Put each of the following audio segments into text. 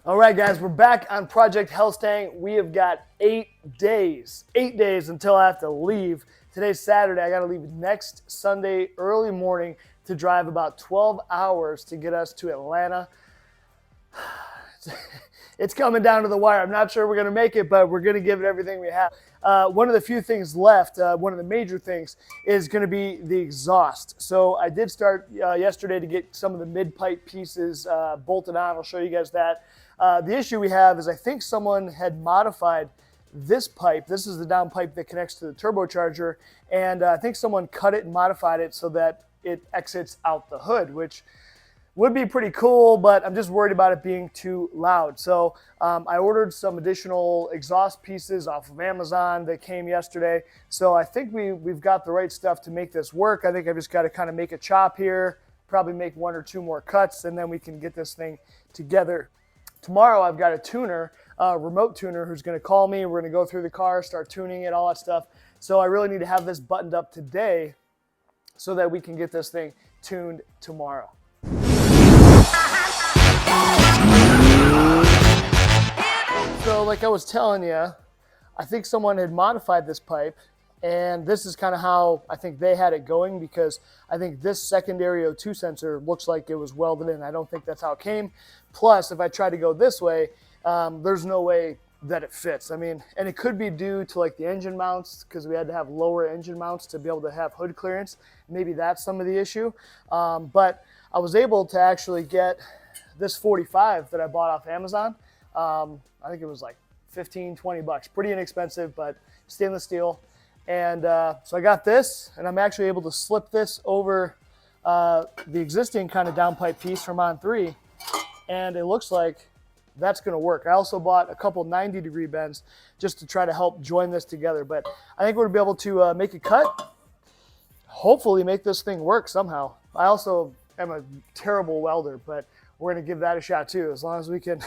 All right, guys, we're back on Project HELLSTANG. We have got 8 days until I have to leave. Today's Saturday. I got to leave next Sunday early morning to drive about 12 hours to get us to Atlanta. It's coming down to the wire. I'm not sure we're going to make it, but we're going to give it everything we have. One of the few things left, one of the major things, is going to be the exhaust. So I did start yesterday to get some of the mid-pipe pieces bolted on. I'll show you guys that. The issue we have is I think someone had modified this pipe. This is the downpipe that connects to the turbocharger, and I think someone cut it and modified it so that it exits out the hood, which would be pretty cool, but I'm just worried about it being too loud. So I ordered some additional exhaust pieces off of Amazon that came yesterday. So I think we've got the right stuff to make this work. I think I've just got to kind of make a chop here, probably make 1 or 2 more cuts, and then we can get this thing together. Tomorrow I've got a tuner, a remote tuner, who's going to call me. We're going to go through the car, start tuning it, all that stuff. So I really need to have this buttoned up today so that we can get this thing tuned tomorrow. So like I was telling you, I think someone had modified this pipe, and this is kind of how I think they had it going, because I think this secondary O2 sensor looks like it was welded in. I don't think that's how it came. Plus, if I try to go this way, there's no way that it fits. I mean, and it could be due to like the engine mounts, because we had to have lower engine mounts to be able to have hood clearance. Maybe that's some of the issue. But I was able to actually get this 45 that I bought off Amazon. I think it was like 15, 20 bucks. Pretty inexpensive, but stainless steel. And so I got this, and I'm actually able to slip this over the existing kind of downpipe piece from on 3, and it looks like that's going to work. I also bought a couple 90-degree bends just to try to help join this together. But I think we're going to be able to make a cut, hopefully make this thing work somehow. I also am a terrible welder, but we're going to give that a shot too. As long as we can,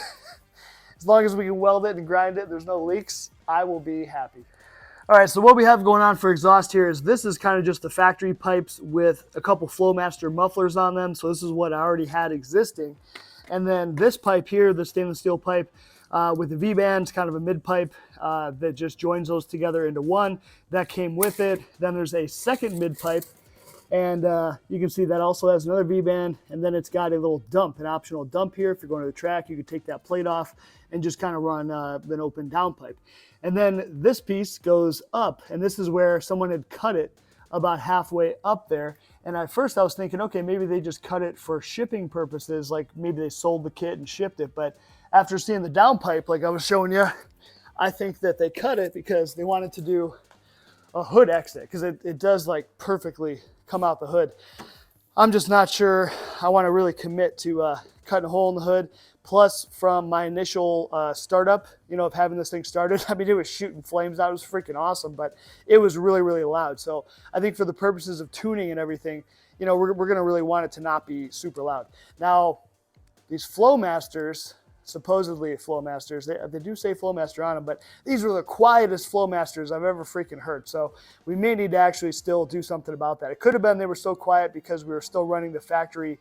as long as we can weld it and grind it, there's no leaks, I will be happy. All right, so what we have going on for exhaust here is this is kind of just the factory pipes with a couple flowmaster mufflers on them. So this is what I already had existing. And then this pipe here, the stainless steel pipe with the V-bands, kind of a mid-pipe that just joins those together into one. That came with it. Then there's a second mid-pipe, and you can see that also has another V-band, and then it's got a little dump, an optional dump here. If you're going to the track, you could take that plate off and just kind of run an open downpipe. And then this piece goes up, and this is where someone had cut it about halfway up there. And at first I was thinking, okay, maybe they just cut it for shipping purposes, like maybe they sold the kit and shipped it. But after seeing the downpipe, like I was showing you, I think that they cut it because they wanted to do a hood exit, because it does like perfectly come out the hood. I'm just not sure I want to really commit to cutting a hole in the hood. Plus, from my initial startup, of having this thing started, I mean, it was shooting flames out. It was freaking awesome, but it was really, really loud. So I think for the purposes of tuning and everything, we're going to really want it to not be super loud. Now, these flowmasters, supposedly flowmasters, they do say flowmaster on them, but these are the quietest flowmasters I've ever freaking heard. So we may need to actually still do something about that. It could have been they were so quiet because we were still running the factory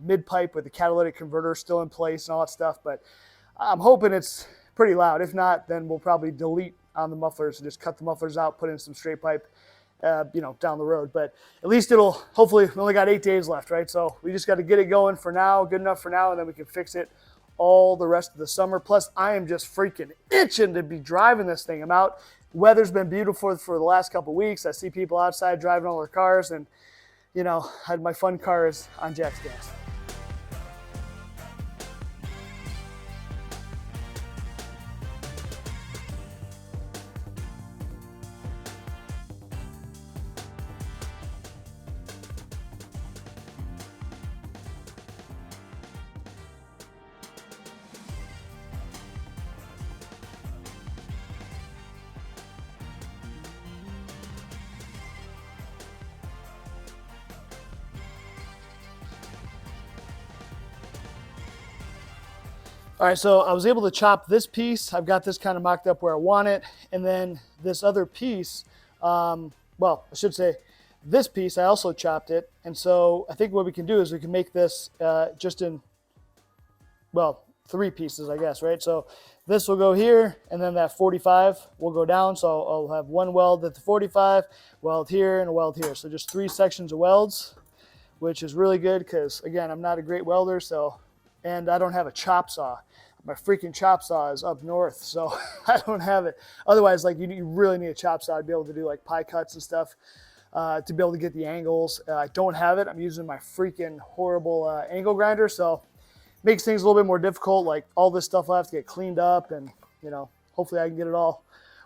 mid-pipe with the catalytic converter still in place and all that stuff, but I'm hoping it's pretty loud. If not, then we'll probably delete on the mufflers and just cut the mufflers out, put in some straight pipe, down the road. But at least hopefully we only got 8 days left, right? So we just got to get it going for now, good enough for now, and then we can fix it all the rest of the summer. Plus, I am just freaking itching to be driving this thing. I'm out. Weather's been beautiful for the last couple of weeks. I see people outside driving all their cars, and my fun car is on Jack's gas. All right, so I was able to chop this piece. I've got this kind of mocked up where I want it. And then this other piece, I should say this piece, I also chopped it. And so I think what we can do is we can make this three pieces, I guess, right? So this will go here, and then that 45 will go down. So I'll have one weld at the 45, weld here, and a weld here. So just 3 sections of welds, which is really good because, again, I'm not a great welder, so, and I don't have a chop saw. My freaking chop saw is up north, so I don't have it. Otherwise, like, you really need a chop saw to be able to do like pie cuts and stuff, to be able to get the angles. I don't have it. I'm using my freaking horrible angle grinder, so makes things a little bit more difficult. Like, all this stuff will have to get cleaned up, and, you know, hopefully I can get it all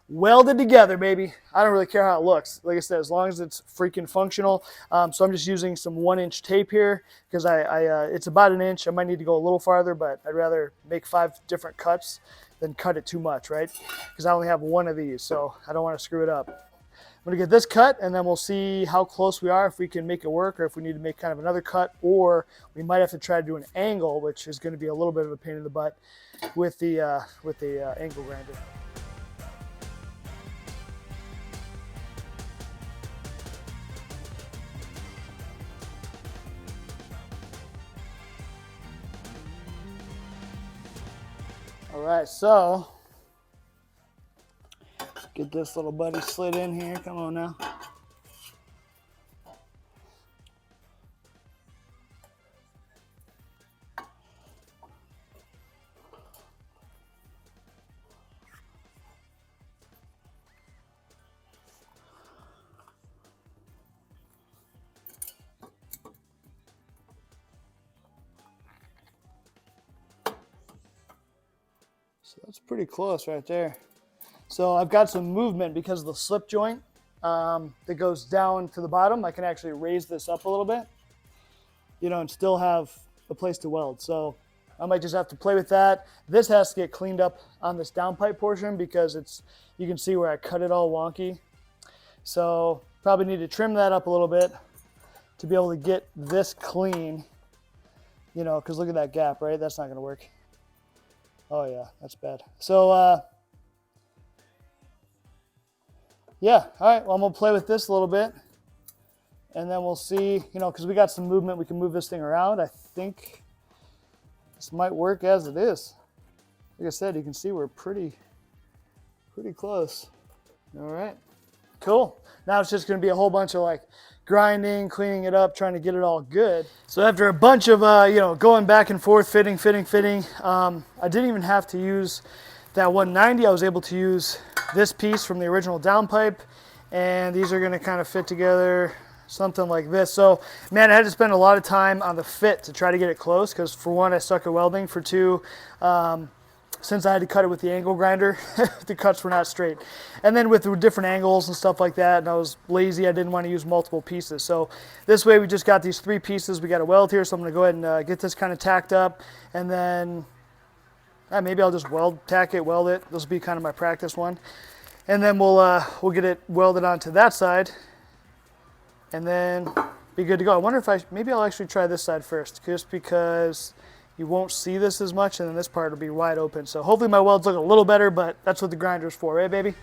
welded together, baby. I don't really care how it looks. Like I said, as long as it's freaking functional. So I'm just using some 1-inch tape here because it's about 1 inch. I might need to go a little farther, but I'd rather make 5 different cuts than cut it too much, right? Because I only have 1 of these, so I don't want to screw it up. I'm gonna get this cut, and then we'll see how close we are, if we can make it work, or if we need to make kind of another cut, or we might have to try to do an angle, which is gonna be a little bit of a pain in the butt with the angle grinder. All right, so let's get this little buddy slid in here. Come on now. So that's pretty close right there. So I've got some movement because of the slip joint that goes down to the bottom. I can actually raise this up a little bit, you know, and still have a place to weld. So I might just have to play with that. This has to get cleaned up on this downpipe portion because you can see where I cut it all wonky. So probably need to trim that up a little bit to be able to get this clean, you know, because look at that gap, right? That's not going to work. Oh yeah, that's bad. So yeah, all right, well, I'm gonna play with this a little bit, and then we'll see, you know, because we got some movement, we can move this thing around. I think this might work as it is. Like I said, you can see we're pretty close. All right, cool. Now it's just gonna be a whole bunch of like grinding, cleaning it up, trying to get it all good. So after a bunch of, you know, going back and forth, fitting, I didn't even have to use that 190. I was able to use this piece from the original downpipe, and these are gonna kind of fit together, something like this. So, man, I had to spend a lot of time on the fit to try to get it close, because for one, I suck at welding. For two, since I had to cut it with the angle grinder, the cuts were not straight. And then with the different angles and stuff like that, and I was lazy, I didn't want to use multiple pieces. So this way we just got these 3 pieces. We got a weld here, so I'm going to go ahead and get this kind of tacked up, and then maybe I'll just tack it, weld it. This will be kind of my practice one. And then we'll get it welded onto that side, and then be good to go. I wonder if maybe I'll actually try this side first, just because you won't see this as much, and then this part will be wide open. So hopefully my welds look a little better, but that's what the grinder's for, right, baby?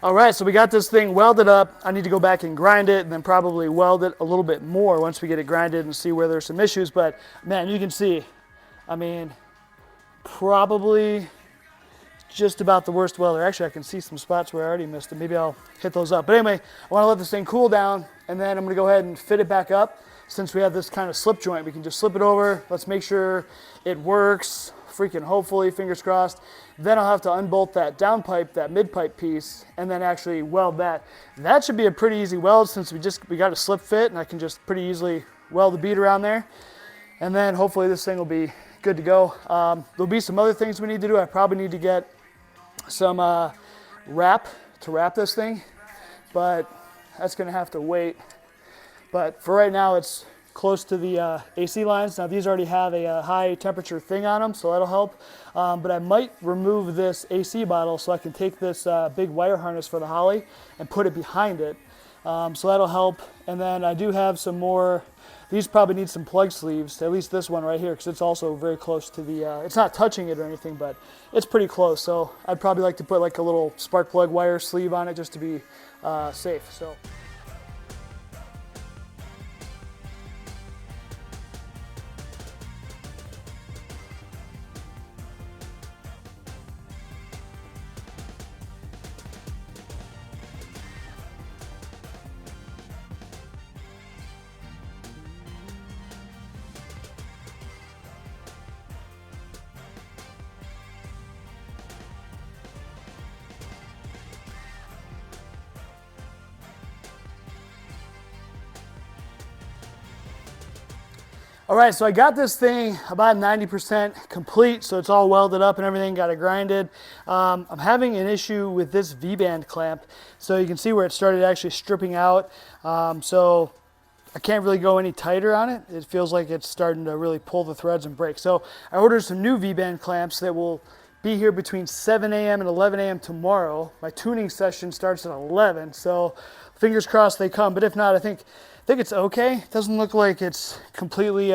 All right, so we got this thing welded up. I need to go back and grind it, and then probably weld it a little bit more once we get it grinded and see where there's some issues. But man, you can see, I mean, probably just about the worst welder. Actually, I can see some spots where I already missed it. Maybe I'll hit those up. But anyway, I want to let this thing cool down, and then I'm gonna go ahead and fit it back up. Since we have this kind of slip joint, we can just slip it over. Let's make sure it works. Freaking hopefully, fingers crossed. Then I'll have to unbolt that downpipe, that midpipe piece, and then actually weld that. That should be a pretty easy weld, since we got a slip fit, and I can just pretty easily weld the bead around there. And then hopefully this thing will be good to go. There'll be some other things we need to do. I probably need to get some wrap to wrap this thing, but that's gonna have to wait. But for right now, it's close to the AC lines. Now these already have a high temperature thing on them, so that'll help. But I might remove this AC bottle so I can take this big wire harness for the Holly and put it behind it. So that'll help. And then I do have some more. These probably need some plug sleeves, at least this one right here, because it's also very close to the, it's not touching it or anything, but it's pretty close. So I'd probably like to put like a little spark plug wire sleeve on it just to be safe. So. All right, so I got this thing about 90% complete, so it's all welded up and everything, got it grinded. I'm having an issue with this V-band clamp, so you can see where it started actually stripping out. So I can't really go any tighter on it. It feels like it's starting to really pull the threads and break. So I ordered some new V-band clamps that will be here between 7 a.m. and 11 a.m. tomorrow. My tuning session starts at 11, so fingers crossed they come, but if not, I think it's okay. It doesn't look like it's completely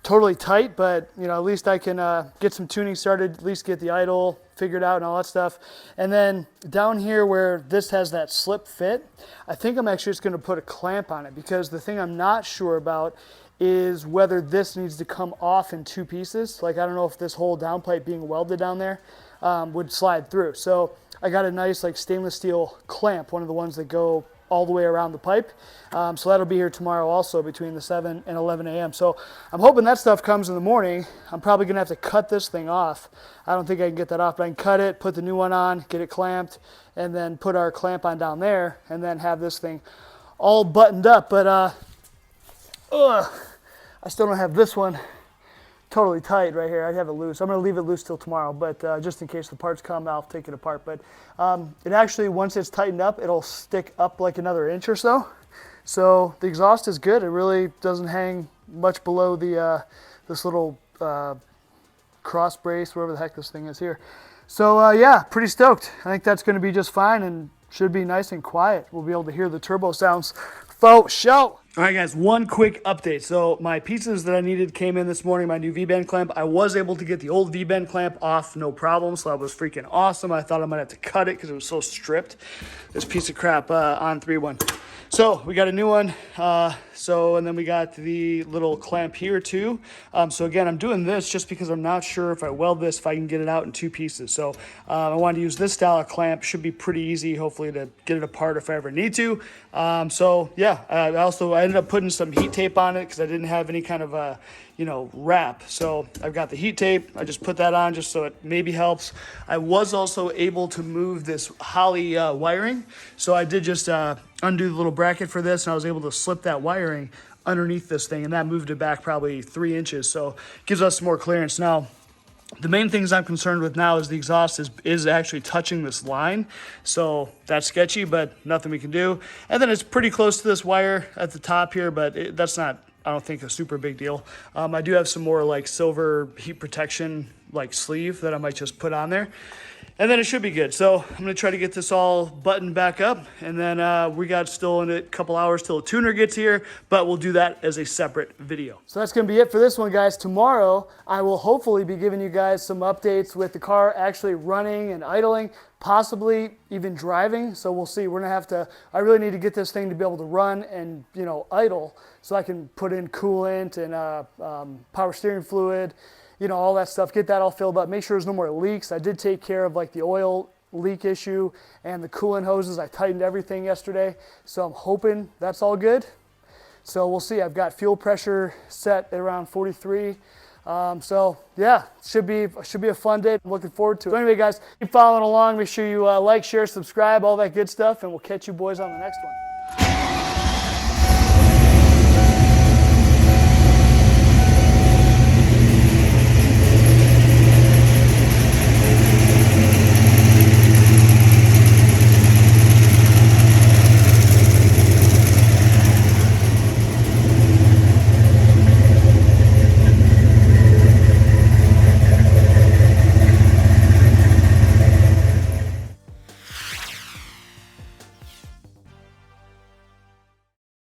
totally tight, but you know, at least I can get some tuning started, at least get the idle figured out and all that stuff. And then down here where this has that slip fit, I think I'm actually just going to put a clamp on it, because the thing I'm not sure about is whether this needs to come off in two pieces. Like, I don't know if this whole downpipe being welded down there would slide through. So I got a nice like stainless steel clamp, one of the ones that go all the way around the pipe. So that'll be here tomorrow also between the 7 and 11 a.m. So I'm hoping that stuff comes in the morning. I'm probably gonna have to cut this thing off. I don't think I can get that off, but I can cut it, put the new one on, get it clamped, and then put our clamp on down there, and then have this thing all buttoned up. But I still don't have this one totally tight right here. I have it loose. I'm going to leave it loose till tomorrow, but just in case the parts come, I'll take it apart. But it actually, once it's tightened up, it'll stick up like another inch or so. So the exhaust is good. It really doesn't hang much below the this little cross brace, whatever the heck this thing is here. So yeah, pretty stoked. I think that's going to be just fine and should be nice and quiet. We'll be able to hear the turbo sounds for show. All right, guys, one quick update. So my pieces that I needed came in this morning, my new V-band clamp. I was able to get the old V-band clamp off, no problem, so that was freaking awesome. I thought I might have to cut it because it was so stripped. This piece of crap on 3-1. So we got a new one. And then we got the little clamp here too. So again, I'm doing this just because I'm not sure if I weld this, if I can get it out in two pieces. So I wanted to use this style of clamp. Should be pretty easy, hopefully, to get it apart if I ever need to. So yeah, I ended up putting some heat tape on it because I didn't have any kind of wrap. So I've got the heat tape. I just put that on just so it maybe helps. I was also able to move this Holly wiring. So I did just undo the little bracket for this, and I was able to slip that wiring underneath this thing, and that moved it back probably 3 inches. So it gives us some more clearance. Now, the main things I'm concerned with now is the exhaust is actually touching this line. So that's sketchy, but nothing we can do. And then it's pretty close to this wire at the top here, but that's not, I don't think, a super big deal. I do have some more like silver heat protection like sleeve that I might just put on there. And then it should be good. So I'm gonna try to get this all buttoned back up, and then we got still in a couple hours till a tuner gets here, but we'll do that as a separate video. So that's gonna be it for this one, guys. Tomorrow, I will hopefully be giving you guys some updates with the car actually running and idling, possibly even driving. So we'll see. We're gonna have to, I really need to get this thing to be able to run and idle so I can put in coolant and power steering fluid, all that stuff, get that all filled up, make sure there's no more leaks. I did take care of like the oil leak issue and the coolant hoses. I tightened everything yesterday, so I'm hoping that's all good. So we'll see. I've got fuel pressure set at around 43. So yeah, should be a fun day. I'm looking forward to it. So anyway, guys, keep following along. Make sure you like, share, subscribe, all that good stuff, and we'll catch you boys on the next one.